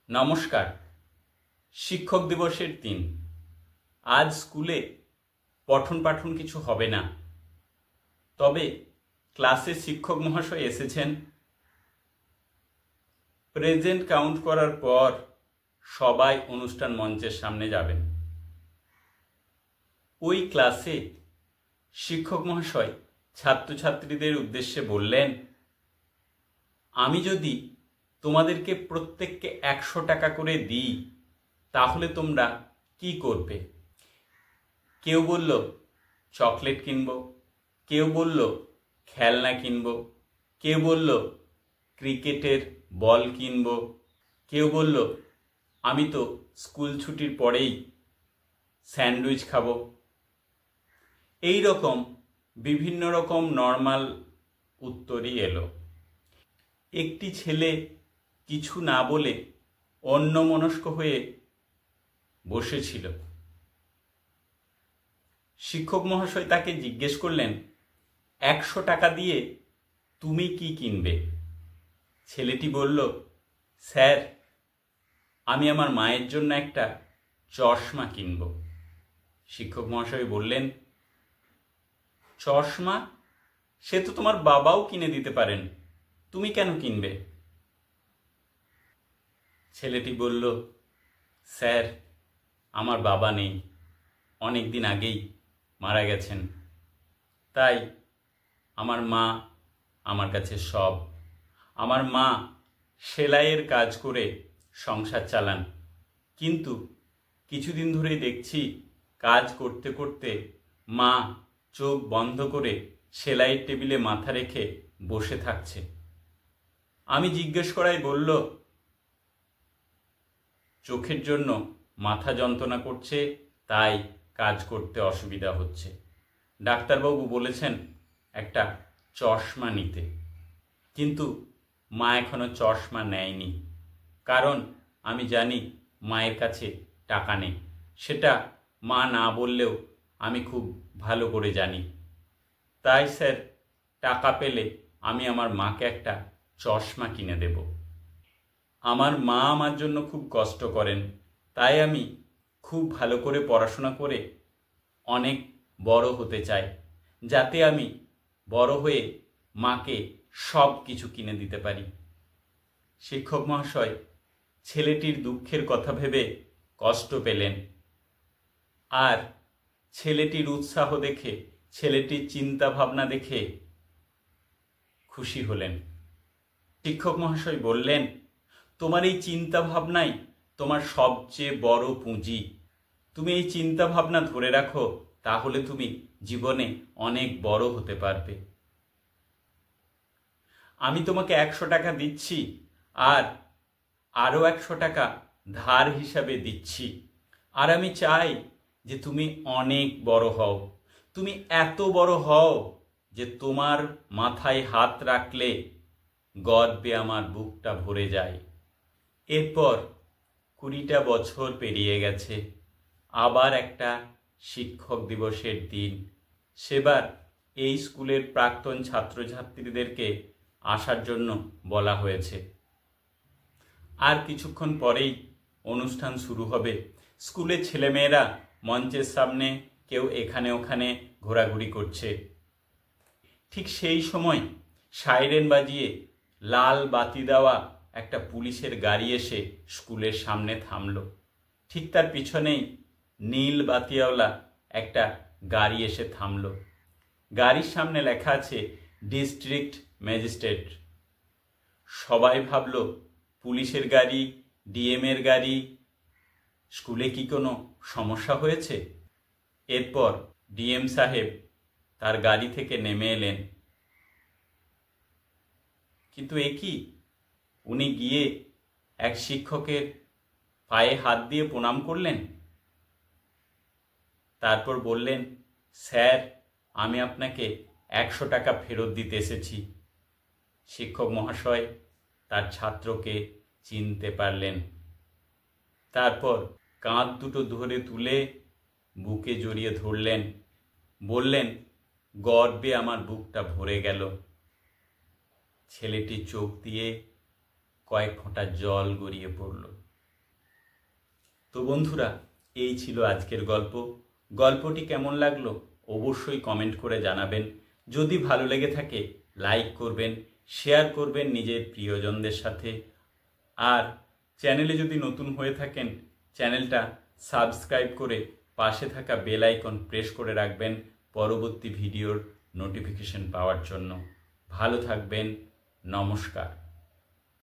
নমস্কার। শিক্ষক দিবসের দিন। আজ স্কুলে পঠন পাঠন কিছু হবে না, তবে ক্লাসে শিক্ষক মহাশয় এসেছেন। প্রেজেন্ট কাউন্ট করার পর সবাই অনুষ্ঠান মঞ্চের সামনে যাবেন। ওই ক্লাসে শিক্ষক মহাশয় ছাত্রছাত্রীদের উদ্দেশ্যে বললেন, আমি যদি তোমাদেরকে প্রত্যেককে 100 টাকা করে দিই তাহলে তোমরা কি করবে? কেউ বলল চকলেট কিনব, কেউ বলল খেলনা কিনব, কেউ বলল ক্রিকেটের বল কিনব, কেউ বলল আমি তো স্কুল ছুটির পরেই স্যান্ডউইচ খাবো। এই রকম বিভিন্ন রকম নর্মাল উত্তরই এলো। একটি ছেলে কিছু না বলে অন্যমনস্ক হয়ে বসেছিল। শিক্ষক মহাশয় তাকে জিজ্ঞেস করলেন, 100 টাকা দিয়ে তুমি কি কিনবে? ছেলেটি বলল, স্যার, আমি আমার মায়ের জন্য একটা চশমা কিনব। শিক্ষক মহাশয় বললেন, চশমা? সে তো তোমার বাবাও কিনে দিতে পারেন, তুমি কেন কিনবে? ছেলেটি বলল, স্যার, আমার বাবা নেই, অনেক দিন আগেই মারা গেছেন, তাই আমার মা আমার কাছে সব। আমার মা সেলাইয়ের কাজ করে সংসার চালান, কিন্তু কিছুদিন ধরেই দেখছি কাজ করতে করতে মা চোখ বন্ধ করে সেলাইয়ের টেবিলে মাথা রেখে বসে থাকছে। আমি জিজ্ঞেস করাই বলল, চোখের জন্য মাথা যন্ত্রণা করছে, তাই কাজ করতে অসুবিধা হচ্ছে। ডাক্তারবাবু বলেছেন একটা চশমা নিতে, কিন্তু মা এখনো চশমা নেয়নি, কারণ আমি জানি মায়ের কাছে টাকা নেই। সেটা মা না বললেও আমি খুব ভালো করে জানি। তাই স্যার, টাকা পেলে আমি আমার মাকে একটা চশমা কিনে দেব। আমার মা আমার জন্য খুব কষ্ট করেন, তাই আমি খুব ভালো করে পড়াশোনা করে অনেক বড় হতে চাই, যাতে আমি বড় হয়ে মাকে সব কিছু কিনে দিতে পারি। শিক্ষক মহাশয় ছেলেটির দুঃখের কথা ভেবে কষ্ট পেলেন, আর ছেলেটির উৎসাহ দেখে, ছেলেটির চিন্তা ভাবনা দেখে খুশি হলেন। শিক্ষক মহাশয় বললেন, তোমার এই চিন্তা ভাবনাই তোমার সবচেয়ে বড় পুঁজি। তুমি এই চিন্তা ভাবনা ধরে রাখো, তাহলে তুমি জীবনে অনেক বড় হতে পারবে। আমি তোমাকে 100 টাকা দিচ্ছি, আর আরও 100 টাকা ধার হিসাবে দিচ্ছি। আর আমি চাই যে তুমি অনেক বড় হও। তুমি এত বড় হও যে তোমার মাথায় হাত রাখলে গর্বে আমার বুকটা ভরে যায়। এরপর 20টা বছর পেরিয়ে গেছে, আবার একটা শিক্ষক দিবসের দিন। সেবার এই স্কুলের প্রাক্তন ছাত্রছাত্রীদেরকে আসার জন্য বলা হয়েছে। আর কিছুক্ষণ পরেই অনুষ্ঠান শুরু হবে। স্কুলের ছেলেমেয়েরা মঞ্চের সামনে কেউ এখানে ওখানে ঘোরাঘুরি করছে। ঠিক সেই সময় সাইরেন বাজিয়ে লাল বাতি দেওয়া একটা পুলিশের গাড়ি এসে স্কুলের সামনে থামল। ঠিক তার পিছনেই নীল বাতিওয়ালা একটা গাড়ি এসে থামল। গাড়ির সামনে লেখা আছে ডিস্ট্রিক্ট ম্যাজিস্ট্রেট। সবাই ভাবল পুলিশের গাড়ি, ডিএমের গাড়ি, স্কুলে কি কোনো সমস্যা হয়েছে? এরপর ডিএম সাহেব তার গাড়ি থেকে নেমে এলেন, কিন্তু এ কি, উনি গিয়ে এক শিক্ষকের পায়ে হাত দিয়ে প্রণাম করলেন। তারপর বললেন, স্যার, আমি আপনাকে 100 টাকা ফেরত দিতে এসেছি। শিক্ষক মহাশয় তার ছাত্রকে চিনতে পারলেন। তারপর কাঁধ দুটো ধরে তুলে বুকে জড়িয়ে ধরলেন, বললেন, গর্বে আমার বুকটা ভরে গেল। ছেলেটির চোখ দিয়ে কয়েক ফোঁটা জল গড়িয়ে পড়ল। তো বন্ধুরা, এই ছিল আজকের গল্প। গল্পটি কেমন লাগলো অবশ্যই কমেন্ট করে জানাবেন। যদি ভালো লেগে থাকে লাইক করবেন, শেয়ার করবেন নিজের প্রিয়জনদের সাথে। আর চ্যানেলে যদি নতুন হয়ে থাকেন চ্যানেলটা সাবস্ক্রাইব করে পাশে থাকা বেল আইকন প্রেস করে রাখবেন পরবর্তী ভিডিওর নোটিফিকেশন পাওয়ার জন্য। ভালো থাকবেন। নমস্কার।